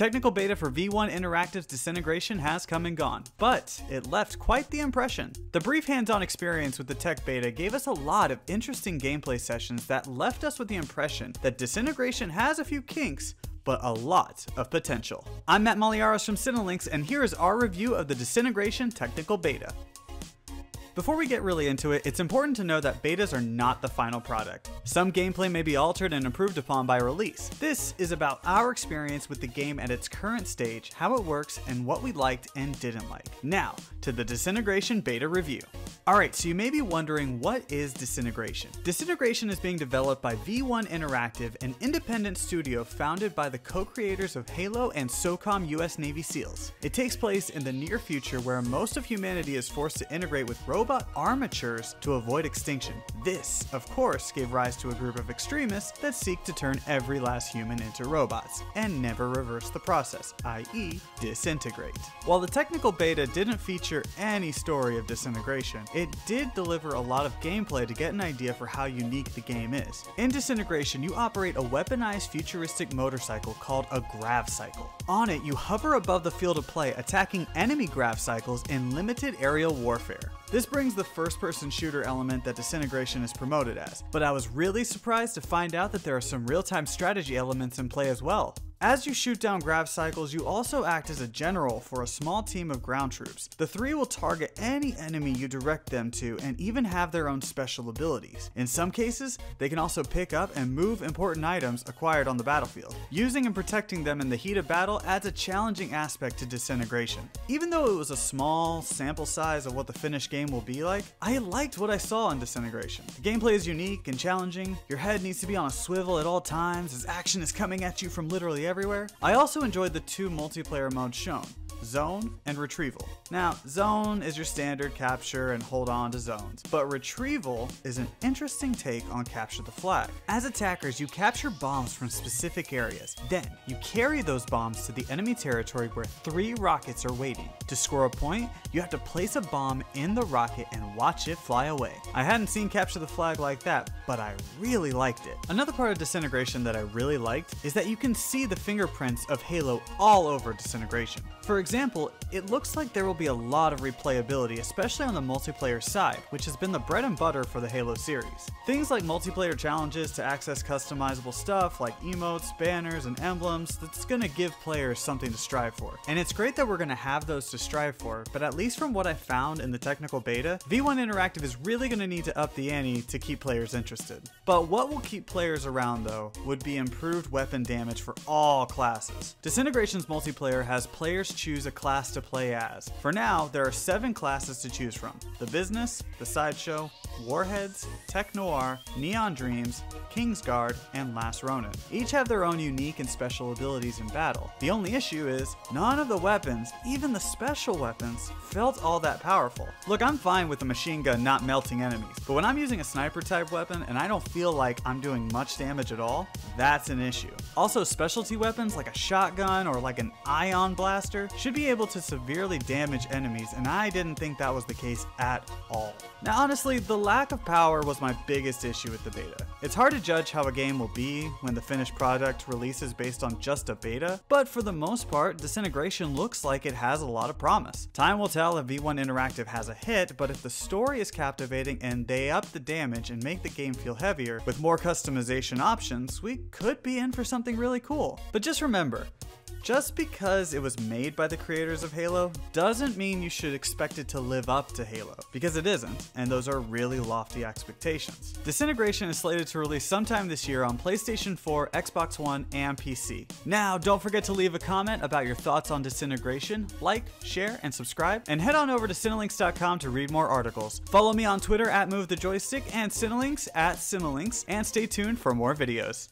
technical beta for V1 Interactive's Disintegration has come and gone, but it left quite the impression. The brief hands-on experience with the tech beta gave us a lot of interesting gameplay sessions that left us with the impression that Disintegration has a few kinks, but a lot of potential. I'm Matt Maliaros from Cinelinx, and here is our review of the Disintegration technical beta. Before we get really into it, it's important to know that betas are not the final product. Some gameplay may be altered and improved upon by release. This is about our experience with the game at its current stage, how it works, and what we liked and didn't like. Now, to the Disintegration beta review. Alright, so you may be wondering, what is Disintegration? Disintegration is being developed by V1 Interactive, an independent studio founded by the co-creators of Halo and SOCOM US Navy SEALs. It takes place in the near future where most of humanity is forced to integrate with robot armatures to avoid extinction. This, of course, gave rise to a group of extremists that seek to turn every last human into robots and never reverse the process, i.e. disintegrate. While the technical beta didn't feature any story of disintegration, it did deliver a lot of gameplay to get an idea for how unique the game is. In Disintegration, you operate a weaponized futuristic motorcycle called a Gravcycle. On it, you hover above the field of play, attacking enemy Gravcycles in limited aerial warfare. This brings the first-person shooter element that Disintegration is promoted as, but I was really surprised to find out that there are some real-time strategy elements in play as well. As you shoot down Gravcycles, you also act as a general for a small team of ground troops. The three will target any enemy you direct them to and even have their own special abilities. In some cases, they can also pick up and move important items acquired on the battlefield. Using and protecting them in the heat of battle adds a challenging aspect to Disintegration. Even though it was a small sample size of what the finished game will be like, I liked what I saw in Disintegration. The gameplay is unique and challenging, your head needs to be on a swivel at all times as action is coming at you from literally everywhere. I also enjoyed the two multiplayer modes shown, Zone and Retrieval. Now, Zone is your standard capture and hold on to zones, but Retrieval is an interesting take on capture the flag. As attackers, you capture bombs from specific areas. Then, you carry those bombs to the enemy territory where 3 rockets are waiting. To score a point, you have to place a bomb in the rocket and watch it fly away. I hadn't seen capture the flag like that, but I really liked it. Another part of Disintegration that I really liked is that you can see the fingerprints of Halo all over Disintegration. For example, it looks like there will be a lot of replayability, especially on the multiplayer side, which has been the bread and butter for the Halo series. Things like multiplayer challenges to access customizable stuff like emotes, banners, and emblems, that's gonna give players something to strive for. And it's great that we're gonna have those to strive for, but at least from what I found in the technical beta, V1 Interactive is really gonna need to up the ante to keep players interested. But what will keep players around though, would be improved weapon damage for all classes. Disintegration's multiplayer has players choose a class to play as. For now, there are 7 classes to choose from: the Business, the Sideshow, Warheads, Tech Noir, Neon Dreams, Kingsguard, and Last Ronin. Each have their own unique and special abilities in battle. The only issue is, none of the weapons, even the special weapons, felt all that powerful. Look, I'm fine with the machine gun not melting enemies, but when I'm using a sniper type weapon and I don't feel like I'm doing much damage at all, that's an issue. Also, specialty weapons like a shotgun or like an ion blaster should be able to severely damage enemies, and I didn't think that was the case at all. Now honestly, the lack of power was my biggest issue with the beta. It's hard to judge how a game will be when the finished product releases based on just a beta, but for the most part, Disintegration looks like it has a lot of promise. Time will tell if V1 Interactive has a hit, but if the story is captivating and they up the damage and make the game feel heavier with more customization options, we could be in for something really cool. But just remember, just because it was made by the creators of Halo doesn't mean you should expect it to live up to Halo, because it isn't, and those are really lofty expectations. Disintegration is slated to release sometime this year on PlayStation 4, Xbox One, and PC. Now, don't forget to leave a comment about your thoughts on Disintegration, like, share, and subscribe, and head on over to Cinelinx.com to read more articles. Follow me on Twitter at MoveTheJoystick and Cinelinx at Cinelinx, and stay tuned for more videos.